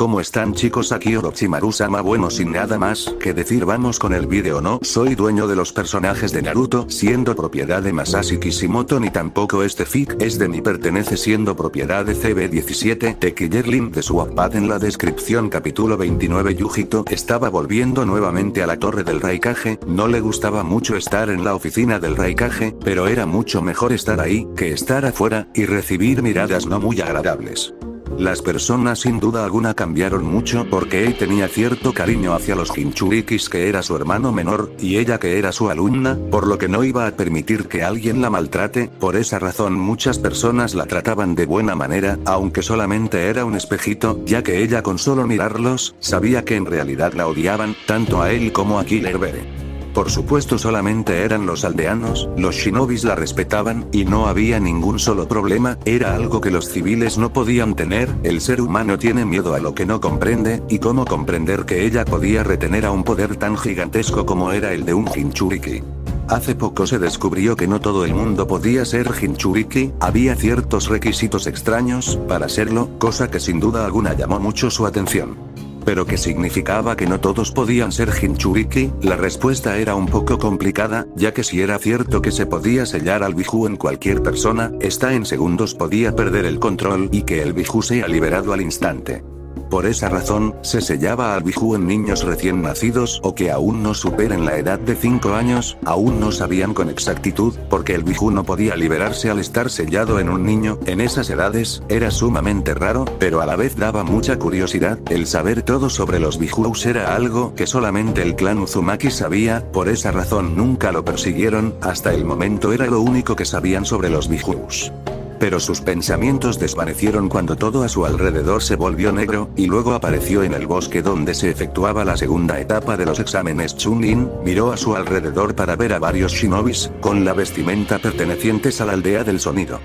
¿Cómo están chicos? Aquí Orochimaru-sama. Bueno, sin nada más que decir, vamos con el vídeo. No soy dueño de los personajes de Naruto, siendo propiedad de Masashi Kishimoto, ni tampoco este fic es de mí, pertenece siendo propiedad de CB17. Te Killer link de su Wattpad en la descripción. Capítulo 29. Yujito estaba volviendo nuevamente a la torre del Raikage, no le gustaba mucho estar en la oficina del Raikage, pero era mucho mejor estar ahí que estar afuera y recibir miradas no muy agradables. Las personas sin duda alguna cambiaron mucho porque él tenía cierto cariño hacia los Jinchurikis, que era su hermano menor, y ella que era su alumna, por lo que no iba a permitir que alguien la maltrate. Por esa razón muchas personas la trataban de buena manera, aunque solamente era un espejito, ya que ella con solo mirarlos, sabía que en realidad la odiaban, tanto a él como a Killer Bee. Por supuesto solamente eran los aldeanos, los shinobis la respetaban, y no había ningún solo problema, era algo que los civiles no podían tener. El ser humano tiene miedo a lo que no comprende, y cómo comprender que ella podía retener a un poder tan gigantesco como era el de un Jinchuriki. Hace poco se descubrió que no todo el mundo podía ser Jinchuriki, había ciertos requisitos extraños para serlo, cosa que sin duda alguna llamó mucho su atención. ¿Pero qué significaba que no todos podían ser Jinchuriki? La respuesta era un poco complicada, ya que si era cierto que se podía sellar al Biju en cualquier persona, esta en segundos podía perder el control y que el Biju sea liberado al instante. Por esa razón, se sellaba al Biju en niños recién nacidos o que aún no superen la edad de 5 años, aún no sabían con exactitud, porque el Biju no podía liberarse al estar sellado en un niño. En esas edades, era sumamente raro, pero a la vez daba mucha curiosidad. El saber todo sobre los Bijus era algo que solamente el clan Uzumaki sabía, por esa razón nunca lo persiguieron, hasta el momento era lo único que sabían sobre los Bijus. Pero sus pensamientos desvanecieron cuando todo a su alrededor se volvió negro, y luego apareció en el bosque donde se efectuaba la segunda etapa de los exámenes Chunin. Miró a su alrededor para ver a varios shinobis, con la vestimenta pertenecientes a la aldea del sonido.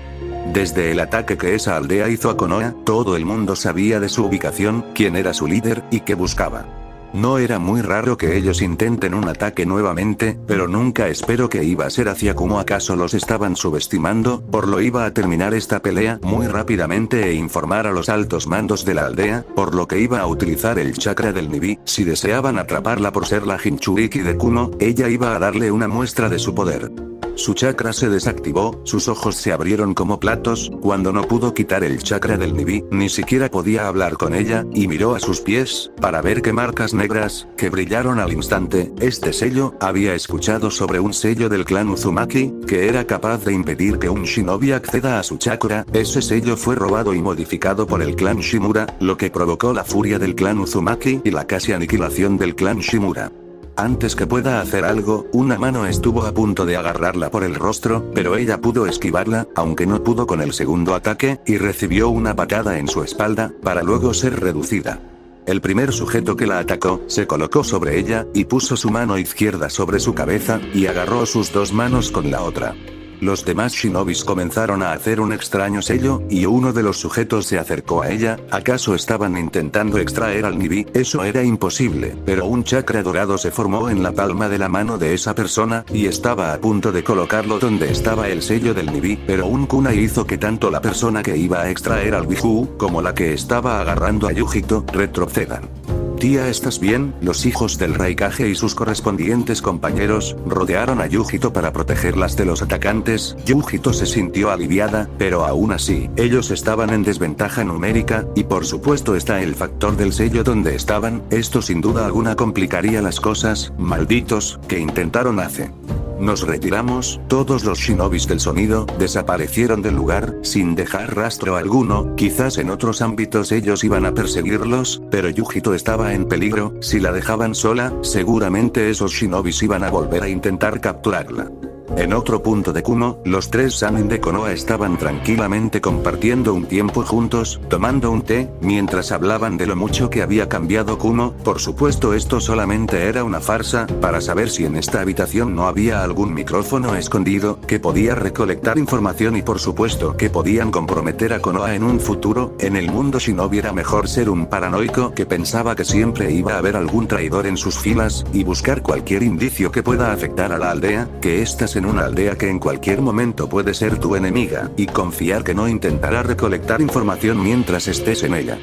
Desde el ataque que esa aldea hizo a Konoha, todo el mundo sabía de su ubicación, quién era su líder, y qué buscaba. No era muy raro que ellos intenten un ataque nuevamente, pero nunca espero que iba a ser hacia Kumo. ¿Acaso los estaban subestimando? Por lo iba a terminar esta pelea muy rápidamente e informar a los altos mandos de la aldea, por lo que iba a utilizar el chakra del Nibi. Si deseaban atraparla por ser la Jinchuriki de Kumo, ella iba a darle una muestra de su poder. Su chakra se desactivó, sus ojos se abrieron como platos, cuando no pudo quitar el chakra del Nibi, ni siquiera podía hablar con ella, y miró a sus pies, para ver qué marcas negras, que brillaron al instante. Este sello, había escuchado sobre un sello del clan Uzumaki, que era capaz de impedir que un shinobi acceda a su chakra. Ese sello fue robado y modificado por el clan Shimura, lo que provocó la furia del clan Uzumaki y la casi aniquilación del clan Shimura. Antes que pueda hacer algo, una mano estuvo a punto de agarrarla por el rostro, pero ella pudo esquivarla, aunque no pudo con el segundo ataque, y recibió una patada en su espalda, para luego ser reducida. El primer sujeto que la atacó, se colocó sobre ella, y puso su mano izquierda sobre su cabeza, y agarró sus dos manos con la otra. Los demás shinobis comenzaron a hacer un extraño sello, y uno de los sujetos se acercó a ella. ¿Acaso estaban intentando extraer al Nibi? Eso era imposible, pero un chakra dorado se formó en la palma de la mano de esa persona, y estaba a punto de colocarlo donde estaba el sello del Nibi, pero un kunai hizo que tanto la persona que iba a extraer al Biju, como la que estaba agarrando a Yujito, retrocedan. Tía, ¿estás bien? Los hijos del Raikage y sus correspondientes compañeros, rodearon a Yujito para protegerlas de los atacantes. Yujito se sintió aliviada, pero aún así, ellos estaban en desventaja numérica, y por supuesto está el factor del sello donde estaban. Esto sin duda alguna complicaría las cosas. Malditos, que intentaron hace. Nos retiramos. Todos los shinobis del sonido desaparecieron del lugar, sin dejar rastro alguno. Quizás en otros ámbitos ellos iban a perseguirlos, pero Yujito estaba en peligro. Si la dejaban sola, seguramente esos shinobis iban a volver a intentar capturarla. En otro punto de Kumo, los tres Sannin de Konoha estaban tranquilamente compartiendo un tiempo juntos, tomando un té, mientras hablaban de lo mucho que había cambiado Kumo. Por supuesto esto solamente era una farsa, para saber si en esta habitación no había algún micrófono escondido, que podía recolectar información y por supuesto que podían comprometer a Konoha en un futuro. En el mundo shinobi era mejor ser un paranoico que pensaba que siempre iba a haber algún traidor en sus filas, y buscar cualquier indicio que pueda afectar a la aldea, que estás en una aldea que en cualquier momento puede ser tu enemiga, y confiar que no intentará recolectar información mientras estés en ella.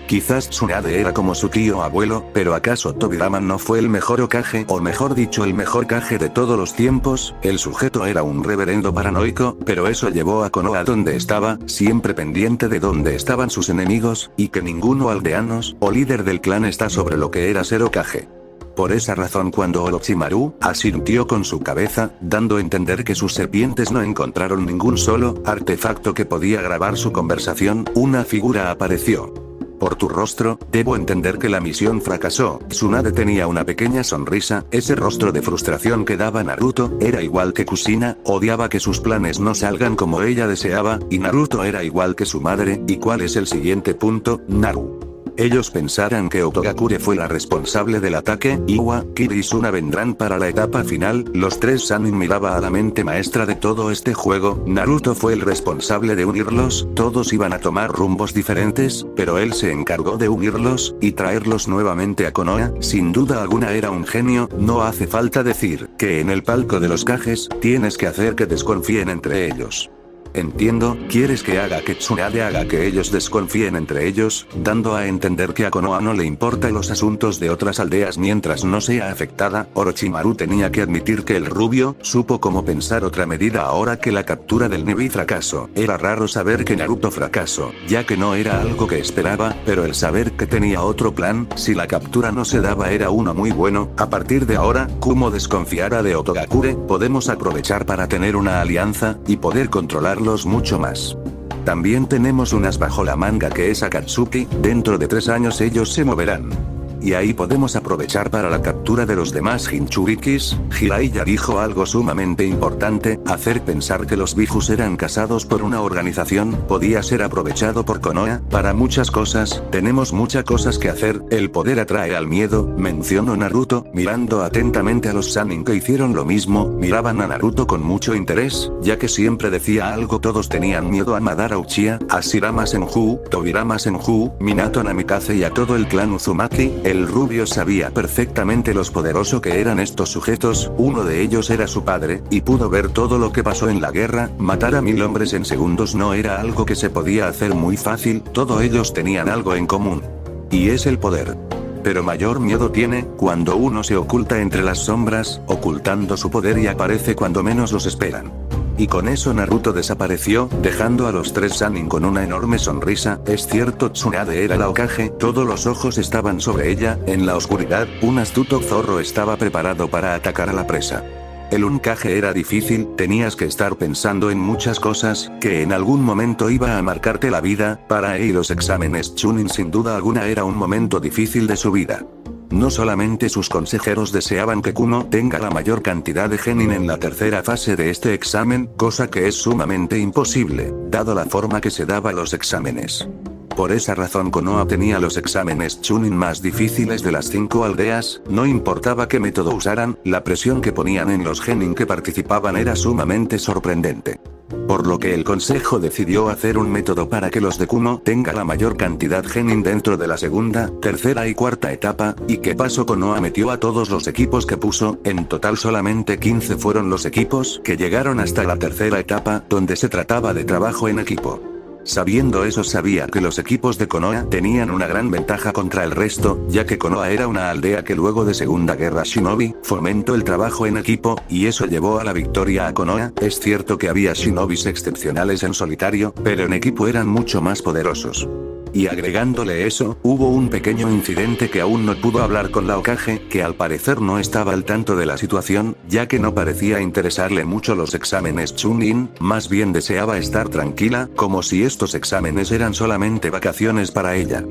Quizás Tsunade era como su tío abuelo, pero ¿acaso Tobirama no fue el mejor Hokage, o mejor dicho el mejor Kage de todos los tiempos? El sujeto era un reverendo paranoico, pero eso llevó a Konoha donde estaba, siempre pendiente de dónde estaban sus enemigos, y que ninguno aldeanos, o líder del clan está sobre lo que era ser Hokage. Por esa razón cuando Orochimaru asintió con su cabeza, dando a entender que sus serpientes no encontraron ningún solo artefacto que podía grabar su conversación, una figura apareció. Por tu rostro, debo entender que la misión fracasó. Tsunade tenía una pequeña sonrisa, ese rostro de frustración que daba Naruto, era igual que Kushina, odiaba que sus planes no salgan como ella deseaba, y Naruto era igual que su madre. ¿Y cuál es el siguiente punto, Naru? Ellos pensarán que Otogakure fue la responsable del ataque, Iwa, Kiri y Suna vendrán para la etapa final, los tres Sannin miraba a la mente maestra de todo este juego, Naruto fue el responsable de unirlos, todos iban a tomar rumbos diferentes, pero él se encargó de unirlos, y traerlos nuevamente a Konoha, sin duda alguna era un genio, no hace falta decir, que en el palco de los Kages, tienes que hacer que desconfíen entre ellos. Entiendo, quieres que haga que Tsunade haga que ellos desconfíen entre ellos, dando a entender que a Konoha no le importan los asuntos de otras aldeas mientras no sea afectada. Orochimaru tenía que admitir que el rubio supo cómo pensar otra medida ahora que la captura del Nebi fracasó. Era raro saber que Naruto fracasó, ya que no era algo que esperaba, pero el saber que tenía otro plan, si la captura no se daba era uno muy bueno. A partir de ahora, Kumo desconfiara de Otogakure, podemos aprovechar para tener una alianza, y poder controlarlos mucho más. También tenemos unas bajo la manga que es Akatsuki, dentro de 3 años ellos se moverán. Y ahí podemos aprovechar para la captura de los demás Jinchurikis. Jiraiya dijo algo sumamente importante, hacer pensar que los Bijus eran casados por una organización, podía ser aprovechado por Konoha, para muchas cosas, tenemos muchas cosas que hacer, el poder atrae al miedo, mencionó Naruto, mirando atentamente a los Sannin que hicieron lo mismo, miraban a Naruto con mucho interés, ya que siempre decía algo todos tenían miedo a Madara Uchiha, a Shirama Senju, Tobirama Senju, Minato Namikaze y a todo el clan Uzumaki. El rubio sabía perfectamente los poderoso que eran estos sujetos, uno de ellos era su padre, y pudo ver todo lo que pasó en la guerra, matar a 1000 hombres en segundos no era algo que se podía hacer muy fácil, todos ellos tenían algo en común. Y es el poder. Pero mayor miedo tiene, cuando uno se oculta entre las sombras, ocultando su poder y aparece cuando menos los esperan. Y con eso Naruto desapareció, dejando a los 3 Sannin con una enorme sonrisa. Es cierto, Tsunade era la Hokage, todos los ojos estaban sobre ella, en la oscuridad, un astuto zorro estaba preparado para atacar a la presa. El Hokage era difícil, tenías que estar pensando en muchas cosas, que en algún momento iba a marcarte la vida, para él los exámenes Chunin sin duda alguna era un momento difícil de su vida. No solamente sus consejeros deseaban que Kumo tenga la mayor cantidad de genin en la tercera fase de este examen, cosa que es sumamente imposible, dado la forma que se daba los exámenes. Por esa razón Konoha tenía los exámenes Chunin más difíciles de las 5 aldeas, no importaba qué método usaran, la presión que ponían en los genin que participaban era sumamente sorprendente. Por lo que el consejo decidió hacer un método para que los de Kumo tenga la mayor cantidad genin dentro de la segunda, tercera y cuarta etapa, y ¿qué pasó? Konoha metió a todos los equipos que puso, en total solamente 15 fueron los equipos que llegaron hasta la tercera etapa, donde se trataba de trabajo en equipo. Sabiendo eso sabía que los equipos de Konoha tenían una gran ventaja contra el resto, ya que Konoha era una aldea que luego de Segunda Guerra Shinobi, fomentó el trabajo en equipo, y eso llevó a la victoria a Konoha. Es cierto que había shinobis excepcionales en solitario, pero en equipo eran mucho más poderosos. Y agregándole eso, hubo un pequeño incidente que aún no pudo hablar con la Hokage, que al parecer no estaba al tanto de la situación, ya que no parecía interesarle mucho los exámenes Chunin, más bien deseaba estar tranquila, como si estos exámenes eran solamente vacaciones para ella.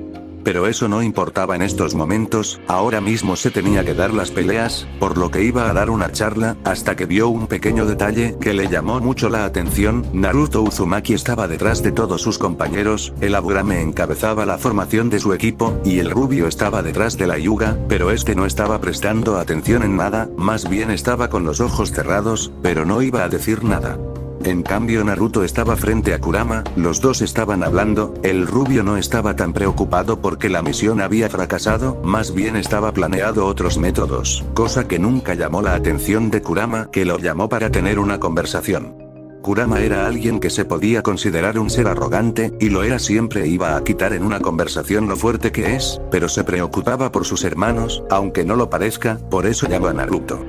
Pero eso no importaba en estos momentos, ahora mismo se tenía que dar las peleas, por lo que iba a dar una charla, hasta que vio un pequeño detalle que le llamó mucho la atención. Naruto Uzumaki estaba detrás de todos sus compañeros, el Aburame encabezaba la formación de su equipo, y el rubio estaba detrás de la Hyuga, pero este no estaba prestando atención en nada, más bien estaba con los ojos cerrados, pero no iba a decir nada. En cambio Naruto estaba frente a Kurama, los dos estaban hablando, el rubio no estaba tan preocupado porque la misión había fracasado, más bien estaba planeado otros métodos, cosa que nunca llamó la atención de Kurama, que lo llamó para tener una conversación. Kurama era alguien que se podía considerar un ser arrogante, y lo era siempre. Iba a quitar en una conversación lo fuerte que es, pero se preocupaba por sus hermanos, aunque no lo parezca, por eso llamó a Naruto.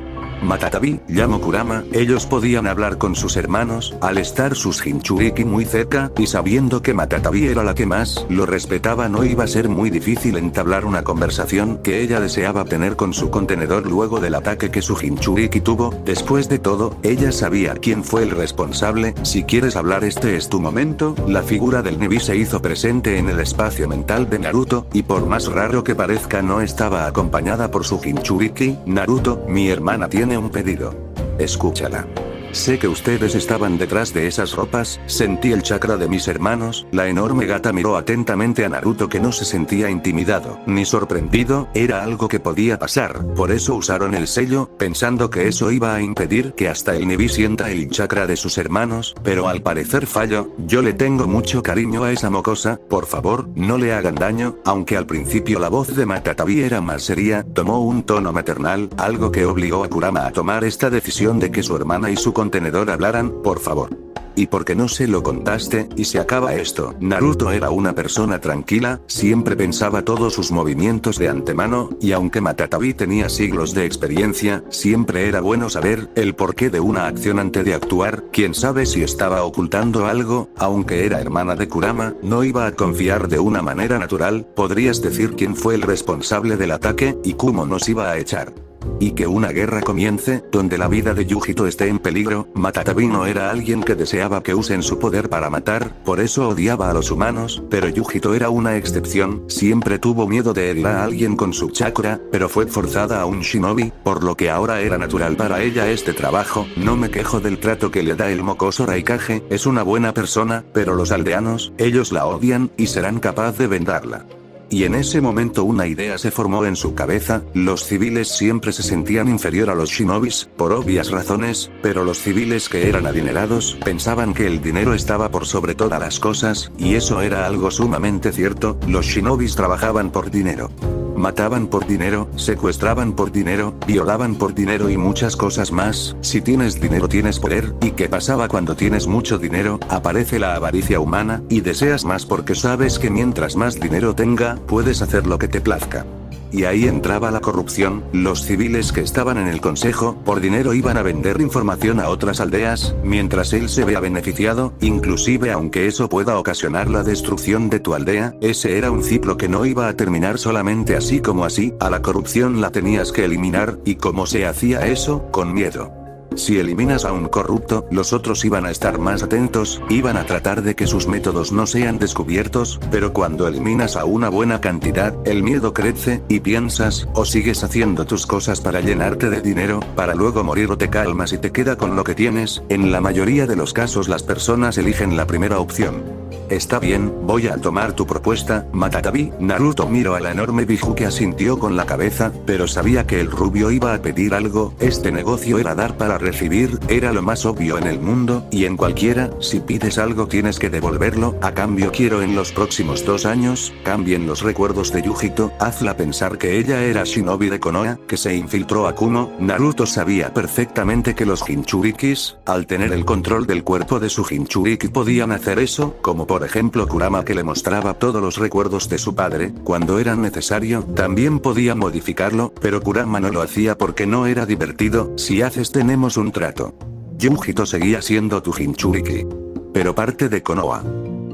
Matatabi, llamó Kurama, ellos podían hablar con sus hermanos, al estar sus Jinchuriki muy cerca, y sabiendo que Matatabi era la que más lo respetaba, no iba a ser muy difícil entablar una conversación que ella deseaba tener con su contenedor luego del ataque que su Jinchuriki tuvo. Después de todo, ella sabía quién fue el responsable. Si quieres hablar, este es tu momento. La figura del Nibi se hizo presente en el espacio mental de Naruto, y por más raro que parezca no estaba acompañada por su Jinchuriki. Naruto, mi hermana tiene un pedido. Escúchala. Sé que ustedes estaban detrás de esas ropas, sentí el chakra de mis hermanos. La enorme gata miró atentamente a Naruto, que no se sentía intimidado, ni sorprendido, era algo que podía pasar, por eso usaron el sello, pensando que eso iba a impedir que hasta el Nibi sienta el chakra de sus hermanos, pero al parecer falló. Yo le tengo mucho cariño a esa mocosa, por favor, no le hagan daño. Aunque al principio la voz de Matatabi era más seria, tomó un tono maternal, algo que obligó a Kurama a tomar esta decisión de que su hermana y su contenedor hablaran. Por favor. ¿Y por qué no se lo contaste? Y se acaba esto. Naruto era una persona tranquila, siempre pensaba todos sus movimientos de antemano, y aunque Matatabi tenía siglos de experiencia, siempre era bueno saber el porqué de una acción antes de actuar. Quién sabe si estaba ocultando algo. Aunque era hermana de Kurama, no iba a confiar de una manera natural. Podrías decir quién fue el responsable del ataque, y cómo nos iba a echar. Y que una guerra comience, donde la vida de Yujito esté en peligro. Matatabi no era alguien que deseaba que usen su poder para matar, por eso odiaba a los humanos, pero Yujito era una excepción, siempre tuvo miedo de herir a alguien con su chakra, pero fue forzada a un shinobi, por lo que ahora era natural para ella este trabajo. No me quejo del trato que le da el mocoso Raikage, es una buena persona, pero los aldeanos, ellos la odian, y serán capaz de vendarla. Y en ese momento una idea se formó en su cabeza. Los civiles siempre se sentían inferior a los shinobis, por obvias razones, pero los civiles que eran adinerados pensaban que el dinero estaba por sobre todas las cosas, y eso era algo sumamente cierto. Los shinobis trabajaban por dinero. Mataban por dinero, secuestraban por dinero, violaban por dinero y muchas cosas más. Si tienes dinero tienes poder. ¿Y qué pasaba cuando tienes mucho dinero? Aparece la avaricia humana, y deseas más porque sabes que mientras más dinero tenga, puedes hacer lo que te plazca. Y ahí entraba la corrupción. Los civiles que estaban en el consejo, por dinero iban a vender información a otras aldeas, mientras él se vea beneficiado, inclusive aunque eso pueda ocasionar la destrucción de tu aldea. Ese era un ciclo que no iba a terminar solamente así como así. A la corrupción la tenías que eliminar, y ¿cómo se hacía eso? Con miedo. Si eliminas a un corrupto, los otros iban a estar más atentos, iban a tratar de que sus métodos no sean descubiertos, pero cuando eliminas a una buena cantidad, el miedo crece, y piensas, o sigues haciendo tus cosas para llenarte de dinero, para luego morir, o te calmas y te queda con lo que tienes. En la mayoría de los casos las personas eligen la primera opción. Está bien, voy a tomar tu propuesta, Matatabi. Naruto miró a la enorme Biju, que asintió con la cabeza, pero sabía que el rubio iba a pedir algo. Este negocio era dar para recibir, era lo más obvio en el mundo, y en cualquiera. Si pides algo tienes que devolverlo. A cambio quiero en los próximos 2 años, cambien los recuerdos de Yujito, hazla pensar que ella era shinobi de Konoha, que se infiltró a Kumo. Naruto sabía perfectamente que los Jinchurikis, al tener el control del cuerpo de su Jinchuriki, podían hacer eso, como por ejemplo Kurama, que le mostraba todos los recuerdos de su padre, cuando era necesario. También podía modificarlo, pero Kurama no lo hacía porque no era divertido. Si haces tenemos un trato. Yujito seguía siendo tu Jinchuriki, pero parte de Konoha.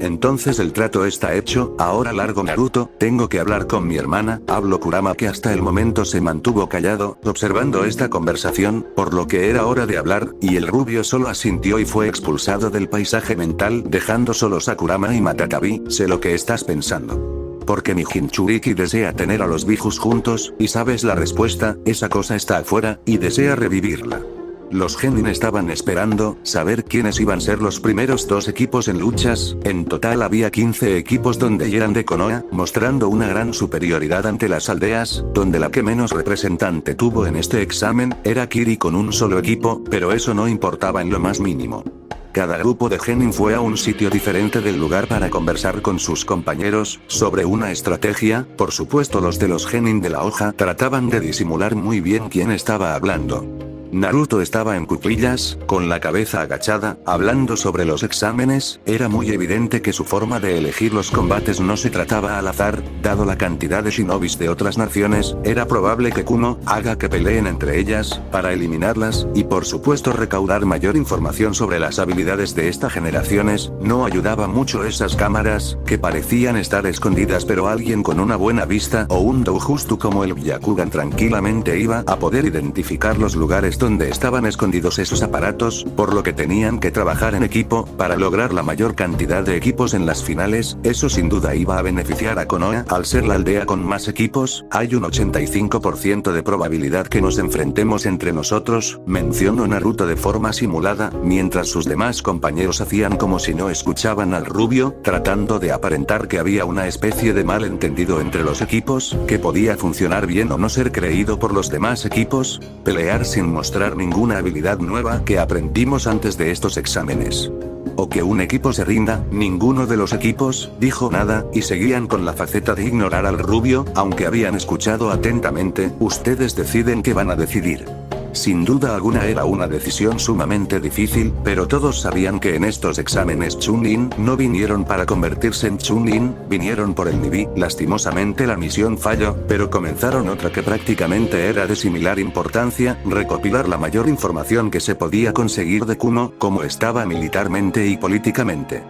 Entonces el trato está hecho. Ahora largo, Naruto, tengo que hablar con mi hermana. Habló Kurama, que hasta el momento se mantuvo callado, observando esta conversación, por lo que era hora de hablar, y el rubio solo asintió y fue expulsado del paisaje mental, dejando solos a Kurama y Matatabi. Sé lo que estás pensando. Porque mi Jinchuriki desea tener a los Bijus juntos, y sabes la respuesta, esa cosa está afuera, y desea revivirla. Los Genin estaban esperando saber quiénes iban a ser los primeros 2 equipos en luchas. En total había 15 equipos donde eran de Konoha, mostrando una gran superioridad ante las aldeas, donde la que menos representante tuvo en este examen era Kiri con un solo equipo, pero eso no importaba en lo más mínimo. Cada grupo de Genin fue a un sitio diferente del lugar para conversar con sus compañeros sobre una estrategia. Por supuesto los de los Genin de la hoja trataban de disimular muy bien quién estaba hablando. Naruto estaba en cuclillas, con la cabeza agachada, hablando sobre los exámenes. Era muy evidente que su forma de elegir los combates no se trataba al azar, dado la cantidad de shinobis de otras naciones, era probable que Kumo haga que peleen entre ellas, para eliminarlas, y por supuesto recaudar mayor información sobre las habilidades de estas generaciones. No ayudaba mucho esas cámaras, que parecían estar escondidas, pero alguien con una buena vista o un Doujustu como el Byakugan tranquilamente iba a poder identificar los lugares donde estaban escondidos esos aparatos, por lo que tenían que trabajar en equipo, para lograr la mayor cantidad de equipos en las finales. Eso sin duda iba a beneficiar a Konoha, al ser la aldea con más equipos. Hay un 85% de probabilidad que nos enfrentemos entre nosotros, mencionó Naruto de forma simulada, mientras sus demás compañeros hacían como si no escuchaban al rubio, tratando de aparentar que había una especie de malentendido entre los equipos, que podía funcionar bien o no ser creído por los demás equipos, pelear sin mostrar ninguna habilidad nueva que aprendimos antes de estos exámenes. O que un equipo se rinda. Ninguno de los equipos dijo nada, y seguían con la faceta de ignorar al rubio, aunque habían escuchado atentamente. Ustedes deciden qué van a decidir. Sin duda alguna era una decisión sumamente difícil, pero todos sabían que en estos exámenes Chunin no vinieron para convertirse en Chunin, vinieron por el Nibi. Lastimosamente la misión falló, pero comenzaron otra que prácticamente era de similar importancia, recopilar la mayor información que se podía conseguir de Kumo, cómo estaba militarmente y políticamente.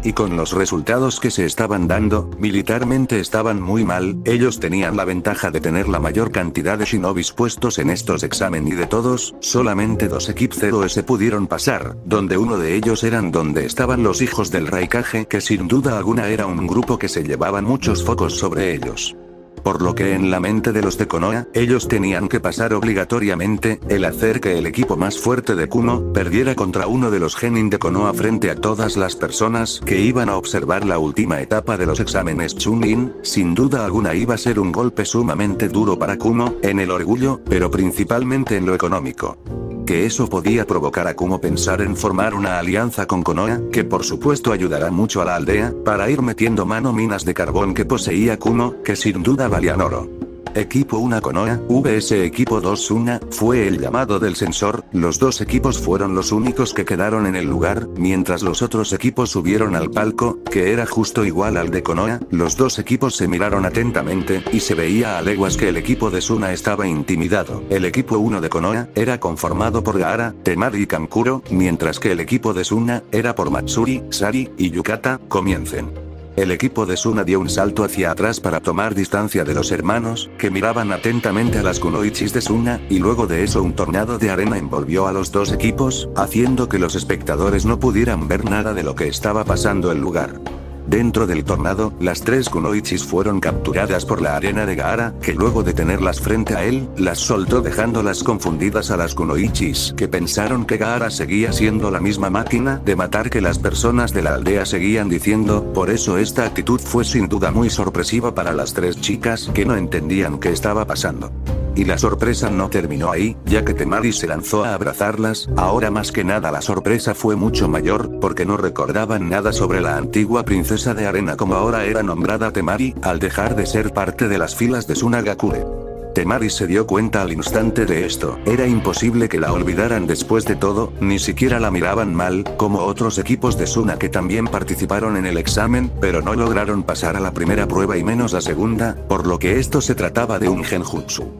Y con los resultados que se estaban dando, militarmente estaban muy mal. Ellos tenían la ventaja de tener la mayor cantidad de shinobis puestos en estos exámenes, y de todos, solamente 2 equipos 0S pudieron pasar, donde uno de ellos eran donde estaban los hijos del Raikage, que sin duda alguna era un grupo que se llevaban muchos focos sobre ellos. Por lo que en la mente de los de Konoha, ellos tenían que pasar obligatoriamente, el hacer que el equipo más fuerte de Kumo perdiera contra uno de los genin de Konoha frente a todas las personas que iban a observar la última etapa de los exámenes Chunin. Sin duda alguna iba a ser un golpe sumamente duro para Kumo, en el orgullo, pero principalmente en lo económico. Que eso podía provocar a Kumo pensar en formar una alianza con Konoha, que por supuesto ayudará mucho a la aldea, para ir metiendo mano minas de carbón que poseía Kumo, que sin duda valían oro. Equipo 1 Konoha, vs Equipo 2 Suna, fue el llamado del sensor. Los dos equipos fueron los únicos que quedaron en el lugar, mientras los otros equipos subieron al palco, que era justo igual al de Konoha. Los dos equipos se miraron atentamente, y se veía a leguas que el equipo de Suna estaba intimidado. El equipo 1 de Konoha era conformado por Gaara, Temari y Kankuro, mientras que el equipo de Suna era por Matsuri, Sari y Yukata. Comiencen. El equipo de Suna dio un salto hacia atrás para tomar distancia de los hermanos, que miraban atentamente a las kunoichis de Suna, y luego de eso un tornado de arena envolvió a los dos equipos, haciendo que los espectadores no pudieran ver nada de lo que estaba pasando en el lugar. Dentro del tornado, las 3 kunoichis fueron capturadas por la arena de Gaara, que luego de tenerlas frente a él, las soltó dejándolas confundidas a las kunoichis, que pensaron que Gaara seguía siendo la misma máquina de matar que las personas de la aldea seguían diciendo. Por eso esta actitud fue sin duda muy sorpresiva para las 3 chicas, que no entendían qué estaba pasando. Y la sorpresa no terminó ahí, ya que Temari se lanzó a abrazarlas. Ahora más que nada la sorpresa fue mucho mayor, porque no recordaban nada sobre la antigua princesa de arena como ahora era nombrada Temari, al dejar de ser parte de las filas de Sunagakure. Temari se dio cuenta al instante de esto. Era imposible que la olvidaran después de todo, ni siquiera la miraban mal, como otros equipos de Suna que también participaron en el examen, pero no lograron pasar a la primera prueba y menos la segunda, por lo que esto se trataba de un genjutsu.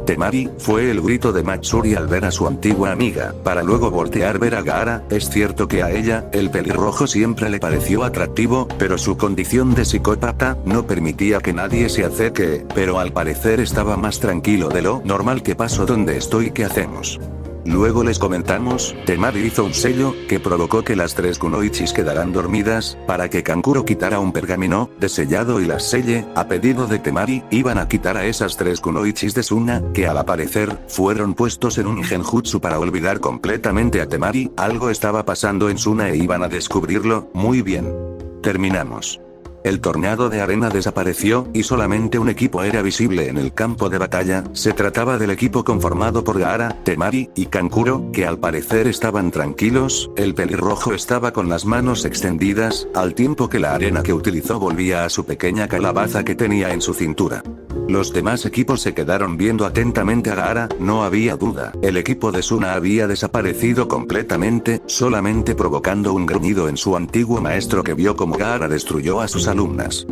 Temari, fue el grito de Matsuri al ver a su antigua amiga, para luego voltear ver a Gaara. Es cierto que a ella, el pelirrojo siempre le pareció atractivo, pero su condición de psicópata no permitía que nadie se acerque, pero al parecer estaba más tranquilo de lo normal. ¿Qué pasó? ¿Dónde estoy? ¿Qué hacemos? Luego les comentamos, Temari hizo un sello, que provocó que las 3 kunoichis quedaran dormidas, para que Kankuro quitara un pergamino de sellado y las selle. A pedido de Temari, iban a quitar a esas 3 kunoichis de Suna, que al parecer, fueron puestos en un genjutsu para olvidar completamente a Temari. Algo estaba pasando en Suna e iban a descubrirlo. Muy bien. Terminamos. el tornado de arena desapareció, y solamente un equipo era visible en el campo de batalla. Se trataba del equipo conformado por Gaara, Temari y Kankuro, que al parecer estaban tranquilos. El pelirrojo estaba con las manos extendidas, al tiempo que la arena que utilizó volvía a su pequeña calabaza que tenía en su cintura. Los demás equipos se quedaron viendo atentamente a Gaara. No había duda, el equipo de Suna había desaparecido completamente, solamente provocando un gruñido en su antiguo maestro, que vio como Gaara destruyó a sus alumnas.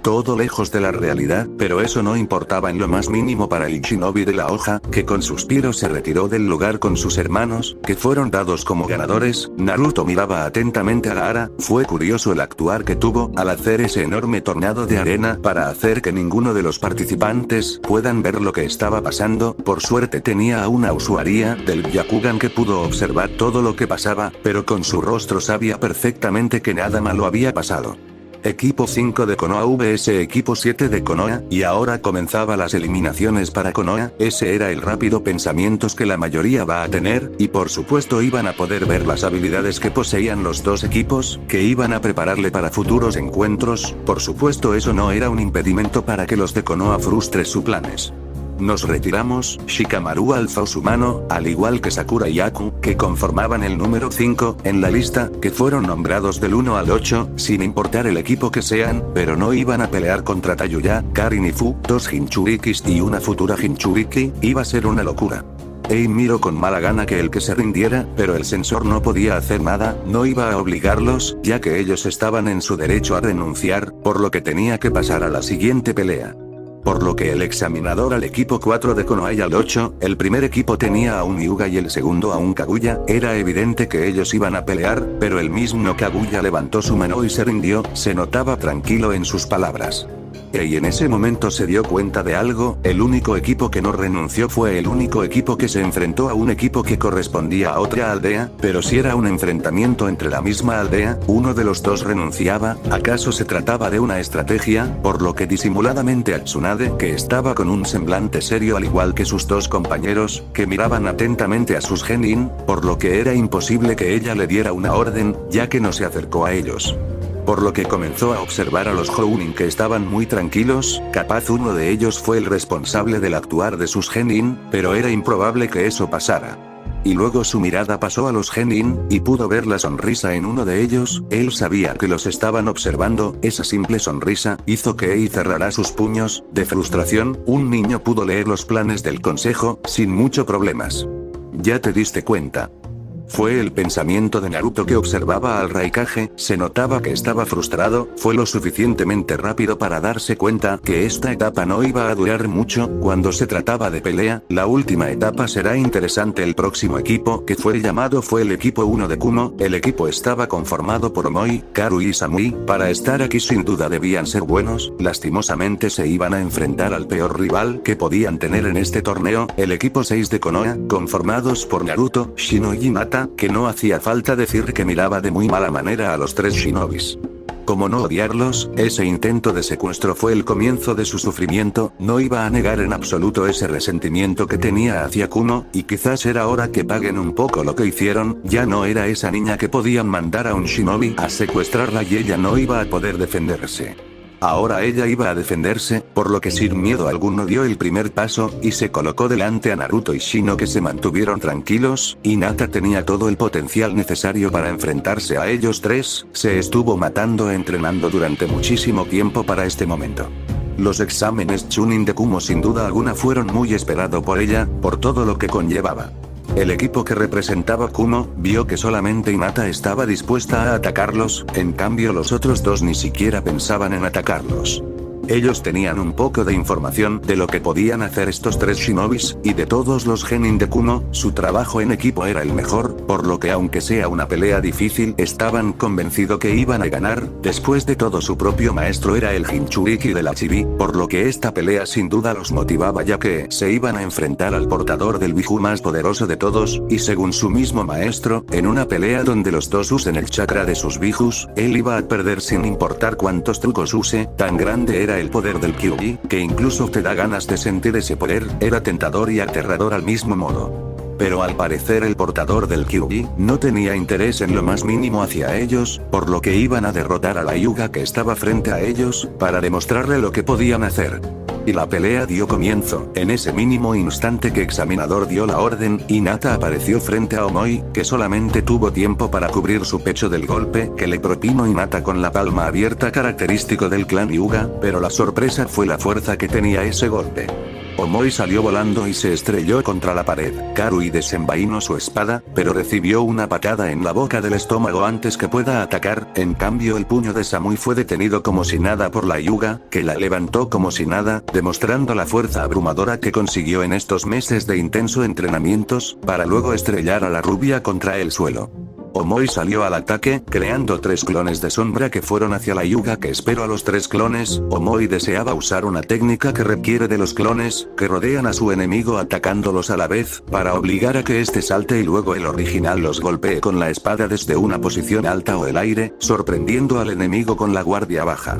Todo lejos de la realidad, pero eso no importaba en lo más mínimo para el shinobi de la hoja, que con suspiros se retiró del lugar con sus hermanos, que fueron dados como ganadores. Naruto miraba atentamente a Gaara. Fue curioso el actuar que tuvo al hacer ese enorme tornado de arena para hacer que ninguno de los participantes puedan ver lo que estaba pasando. Por suerte tenía a una usuaria del Byakugan que pudo observar todo lo que pasaba, pero con su rostro sabía perfectamente que nada malo había pasado. Equipo 5 de Konoha vs Equipo 7 de Konoha, y ahora comenzaba las eliminaciones para Konoha. Ese era el rápido pensamientos que la mayoría va a tener, y por supuesto iban a poder ver las habilidades que poseían los dos equipos, que iban a prepararle para futuros encuentros. Por supuesto eso no era un impedimento para que los de Konoha frustren sus planes. Nos retiramos. Shikamaru alzó su mano, al igual que Sakura y Aku, que conformaban el número 5 en la lista, que fueron nombrados del 1 al 8, sin importar el equipo que sean, pero no iban a pelear contra Tayuya, Karin y Fu, dos Jinchurikis y una futura Jinchuriki. Iba a ser una locura. Ei miró con mala gana que el que se rindiera, pero el sensor no podía hacer nada, no iba a obligarlos, ya que ellos estaban en su derecho a renunciar, por lo que tenía que pasar a la siguiente pelea. Por lo que el examinador al equipo 4 de Konoha y al 8, el primer equipo tenía a un Hyuga y el segundo a un Kaguya. Era evidente que ellos iban a pelear, pero el mismo Kaguya levantó su mano y se rindió. Se notaba tranquilo en sus palabras. Y en ese momento se dio cuenta de algo. El único equipo que no renunció fue el único equipo que se enfrentó a un equipo que correspondía a otra aldea, pero si era un enfrentamiento entre la misma aldea, uno de los dos renunciaba. ¿Acaso se trataba de una estrategia? Por lo que disimuladamente a Tsunade, que estaba con un semblante serio al igual que sus dos compañeros, que miraban atentamente a sus genin, por lo que era imposible que ella le diera una orden, ya que no se acercó a ellos. Por lo que comenzó a observar a los Jounin que estaban muy tranquilos. Capaz uno de ellos fue el responsable del actuar de sus genin, pero era improbable que eso pasara. Y luego su mirada pasó a los genin, y pudo ver la sonrisa en uno de ellos. Él sabía que los estaban observando. Esa simple sonrisa hizo que Ei cerrara sus puños. De frustración, un niño pudo leer los planes del consejo, sin mucho problemas. ¿Ya te diste cuenta? Fue el pensamiento de Naruto que observaba al Raikage. Se notaba que estaba frustrado. Fue lo suficientemente rápido para darse cuenta que esta etapa no iba a durar mucho. Cuando se trataba de pelea, la última etapa será interesante. El próximo equipo que fue llamado fue el equipo 1 de Kumo. El equipo estaba conformado por Omoi, Karu y Samui. Para estar aquí sin duda debían ser buenos. Lastimosamente se iban a enfrentar al peor rival que podían tener en este torneo, el equipo 6 de Konoha, conformados por Naruto, Shino y Hinata, que no hacía falta decir que miraba de muy mala manera a los tres shinobis. ¿Cómo no odiarlos? Ese intento de secuestro fue el comienzo de su sufrimiento. No iba a negar en absoluto ese resentimiento que tenía hacia Kumo, y quizás era hora que paguen un poco lo que hicieron. Ya no era esa niña que podían mandar a un shinobi a secuestrarla y ella no iba a poder defenderse. Ahora ella iba a defenderse, por lo que sin miedo alguno dio el primer paso, y se colocó delante a Naruto y Shino, que se mantuvieron tranquilos. Hinata tenía todo el potencial necesario para enfrentarse a ellos tres. Se estuvo matando entrenando durante muchísimo tiempo para este momento. Los exámenes Chunin de Kumo sin duda alguna fueron muy esperados por ella, por todo lo que conllevaba. El equipo que representaba Kumo vio que solamente Hinata estaba dispuesta a atacarlos, en cambio los otros dos ni siquiera pensaban en atacarlos. Ellos tenían un poco de información de lo que podían hacer estos tres shinobis, y de todos los genin de Kumo, su trabajo en equipo era el mejor, por lo que aunque sea una pelea difícil, estaban convencidos que iban a ganar. Después de todo, su propio maestro era el Jinchuriki de la Chibi, por lo que esta pelea sin duda los motivaba, ya que se iban a enfrentar al portador del Biju más poderoso de todos, y según su mismo maestro, en una pelea donde los dos usen el chakra de sus Bijus, él iba a perder sin importar cuántos trucos use. Tan grande era el poder del Kyuubi, que incluso te da ganas de sentir ese poder. Era tentador y aterrador al mismo modo. pero al parecer el portador del Kyuubi no tenía interés en lo más mínimo hacia ellos, por lo que iban a derrotar a la Hyuga que estaba frente a ellos, para demostrarle lo que podían hacer. Y la pelea dio comienzo. En ese mínimo instante que Examinador dio la orden, Hinata apareció frente a Omoi, que solamente tuvo tiempo para cubrir su pecho del golpe que le propinó Hinata con la palma abierta característico del clan Hyuga, pero la sorpresa fue la fuerza que tenía ese golpe. Omoi salió volando y se estrelló contra la pared. Karui desenvainó su espada, pero recibió una patada en la boca del estómago antes que pueda atacar. En cambio el puño de Samui fue detenido como si nada por la Hyuga, que la levantó como si nada, demostrando la fuerza abrumadora que consiguió en estos meses de intenso entrenamientos, para luego estrellar a la rubia contra el suelo. Omoi salió al ataque, creando 3 clones de sombra que fueron hacia la Hyuga que esperó a los 3 clones. Omoi deseaba usar una técnica que requiere de los clones, que rodean a su enemigo atacándolos a la vez, para obligar a que este salte y luego el original los golpee con la espada desde una posición alta o el aire, sorprendiendo al enemigo con la guardia baja.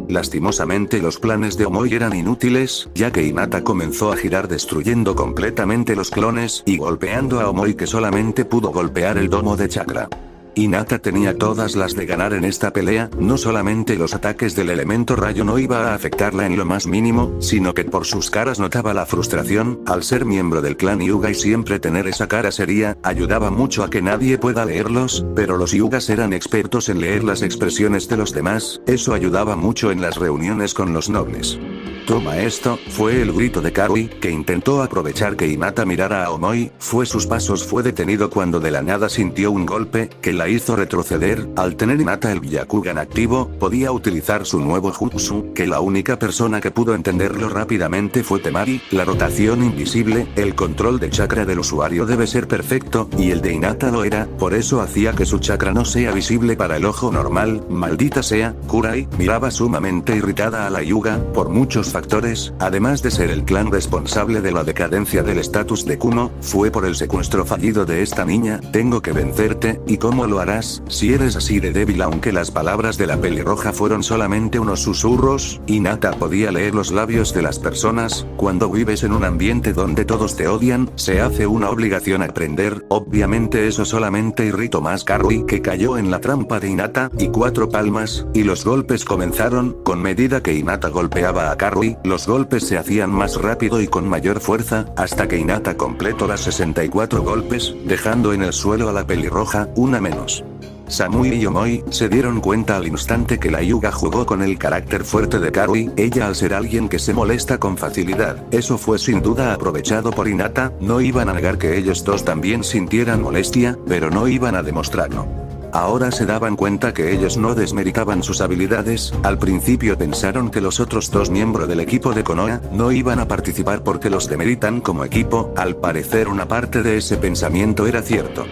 Lastimosamente los planes de Omoi eran inútiles, ya que Hinata comenzó a girar destruyendo completamente los clones y golpeando a Omoi que solamente pudo golpear el domo de chakra. Hinata tenía todas las de ganar en esta pelea, no solamente los ataques del elemento rayo no iba a afectarla en lo más mínimo, sino que por sus caras notaba la frustración, al ser miembro del clan Hyuga y siempre tener esa cara seria, ayudaba mucho a que nadie pueda leerlos, pero los Hyugas eran expertos en leer las expresiones de los demás, eso ayudaba mucho en las reuniones con los nobles. Toma esto, fue el grito de Karui, que intentó aprovechar que Hinata mirara a Omoi, sus pasos fue detenido cuando de la nada sintió un golpe, que la hizo retroceder. Al tener Hinata el Byakugan activo, podía utilizar su nuevo jutsu, que la única persona que pudo entenderlo rápidamente fue Temari. La rotación invisible, el control de chakra del usuario debe ser perfecto, y el de Hinata lo era, por eso hacía que su chakra no sea visible para el ojo normal. Maldita sea, Kurai miraba sumamente irritada a la Hyuga, por muchos factores, además de ser el clan responsable de la decadencia del estatus de Kumo, fue por el secuestro fallido de esta niña. Tengo que vencerte, ¿y cómo lo harás, si eres así de débil? Aunque las palabras de la pelirroja fueron solamente unos susurros, Hinata podía leer los labios de las personas. Cuando vives en un ambiente donde todos te odian, se hace una obligación aprender. Obviamente eso solamente irritó más Karui, que cayó en la trampa de Hinata, y 4 palmas, y los golpes comenzaron. Con medida que Hinata golpeaba a Karui, los golpes se hacían más rápido y con mayor fuerza, hasta que Hinata completó las 64 golpes, dejando en el suelo a la pelirroja, una menos. Samui y Omoi se dieron cuenta al instante que la Hyuga jugó con el carácter fuerte de Karui, ella al ser alguien que se molesta con facilidad. Eso fue sin duda aprovechado por Hinata, no iban a negar que ellos dos también sintieran molestia, pero no iban a demostrarlo. Ahora se daban cuenta que ellos no desmeritaban sus habilidades. Al principio pensaron que los otros 2 miembros del equipo de Konoha no iban a participar porque los demeritan como equipo. Al parecer una parte de ese pensamiento era cierto.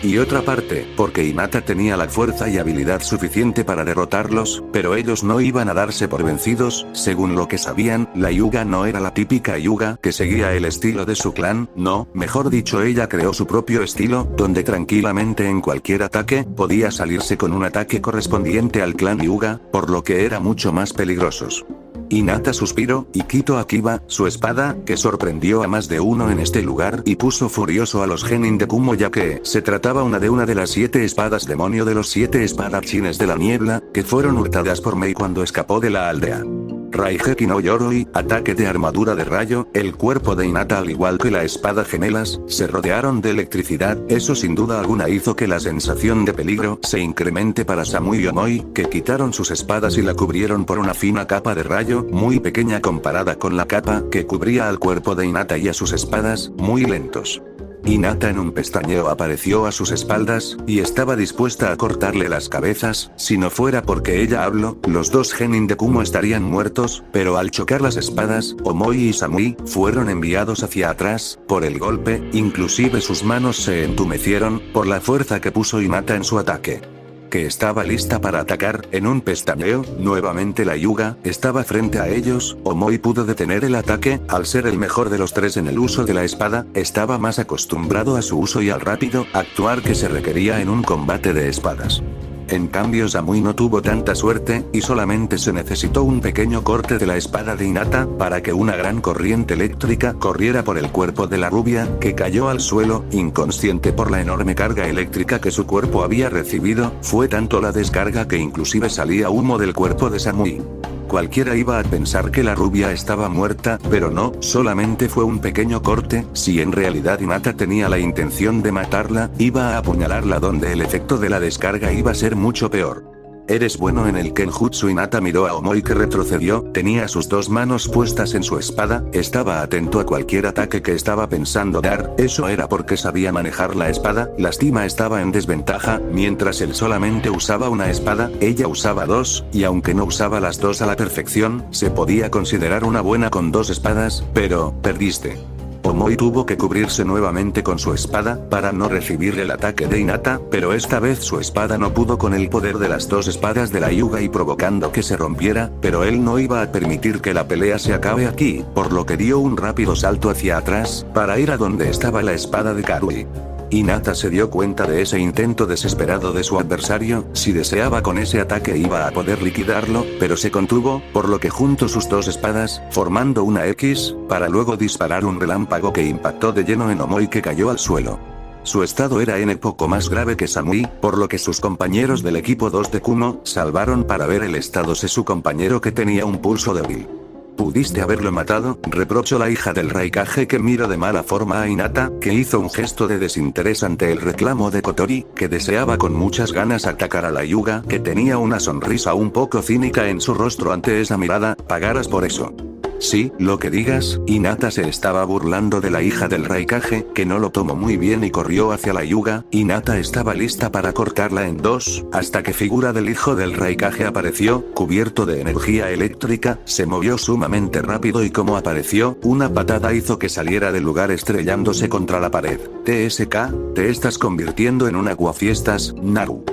Y otra parte, porque Hinata tenía la fuerza y habilidad suficiente para derrotarlos, pero ellos no iban a darse por vencidos. Según lo que sabían, la Hyuga no era la típica Hyuga que seguía el estilo de su clan, no, mejor dicho, ella creó su propio estilo, donde tranquilamente en cualquier ataque, podía salirse con un ataque correspondiente al clan Hyuga, por lo que era mucho más peligrosos. Hinata suspiró, y quitó a Kiba, su espada, que sorprendió a más de uno en este lugar y puso furioso a los genin de Kumo, ya que se trataba una de las 7 espadas demonio de los 7 espadachines de la niebla, que fueron hurtadas por Mei cuando escapó de la aldea. Raigeki no Yoroi, ataque de armadura de rayo. El cuerpo de Hinata al igual que la espada gemelas, se rodearon de electricidad. Eso sin duda alguna hizo que la sensación de peligro se incremente para Samui y Omoi, que quitaron sus espadas y la cubrieron por una fina capa de rayo, muy pequeña comparada con la capa que cubría al cuerpo de Hinata y a sus espadas, muy lentos. Hinata en un pestañeo apareció a sus espaldas, y estaba dispuesta a cortarle las cabezas. Si no fuera porque ella habló, los 2 genin de Kumo estarían muertos, pero al chocar las espadas, Omoi y Samui fueron enviados hacia atrás por el golpe, inclusive sus manos se entumecieron por la fuerza que puso Hinata en su ataque. Que estaba lista para atacar. En un pestañeo, nuevamente la Hyuga estaba frente a ellos. Omoi pudo detener el ataque, al ser el mejor de los 3 en el uso de la espada, estaba más acostumbrado a su uso y al rápido actuar que se requería en un combate de espadas. En cambio Samui no tuvo tanta suerte, y solamente se necesitó un pequeño corte de la espada de Hinata, para que una gran corriente eléctrica corriera por el cuerpo de la rubia, que cayó al suelo, inconsciente por la enorme carga eléctrica que su cuerpo había recibido. Fue tanto la descarga que inclusive salía humo del cuerpo de Samui. Cualquiera iba a pensar que la rubia estaba muerta, pero no, solamente fue un pequeño corte. Si en realidad Hinata tenía la intención de matarla, iba a apuñalarla donde el efecto de la descarga iba a ser mucho peor. ¿Eres bueno en el Kenjutsu? Hinata miró a Omoi, que retrocedió, tenía sus dos manos puestas en su espada, estaba atento a cualquier ataque que estaba pensando dar. Eso era porque sabía manejar la espada. Lástima estaba en desventaja, mientras él solamente usaba una espada, ella usaba dos, y aunque no usaba las dos a la perfección, se podía considerar una buena con dos espadas, pero, perdiste. Omoi tuvo que cubrirse nuevamente con su espada, para no recibir el ataque de Hinata, pero esta vez su espada no pudo con el poder de las dos espadas de la Hyuga y provocando que se rompiera, pero él no iba a permitir que la pelea se acabe aquí, por lo que dio un rápido salto hacia atrás, para ir a donde estaba la espada de Karui. Hinata se dio cuenta de ese intento desesperado de su adversario. Si deseaba con ese ataque iba a poder liquidarlo, pero se contuvo, por lo que juntó sus dos espadas, formando una X, para luego disparar un relámpago que impactó de lleno en Omoi, que cayó al suelo. Su estado era un poco más grave que Samui, por lo que sus compañeros del equipo 2 de Kumo salvaron para ver el estado de su compañero, que tenía un pulso débil. ¿Pudiste haberlo matado?, reprochó la hija del Raikage, que miró de mala forma a Hinata, que hizo un gesto de desinterés ante el reclamo de Kotori, que deseaba con muchas ganas atacar a la Hyuga, que tenía una sonrisa un poco cínica en su rostro ante esa mirada. ¿Pagarás por eso? Sí, lo que digas. Hinata se estaba burlando de la hija del Raikage, que no lo tomó muy bien y corrió hacia la Hyuga. Hinata estaba lista para cortarla en dos, hasta que figura del hijo del Raikage apareció, cubierto de energía eléctrica, se movió sumamente rápido y como apareció, una patada hizo que saliera del lugar estrellándose contra la pared. TSK, te estás convirtiendo en un aguafiestas, Naru.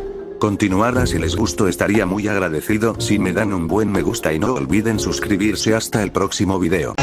Continuará. Si les gustó estaría muy agradecido si me dan un buen me gusta y no olviden suscribirse. Hasta el próximo video.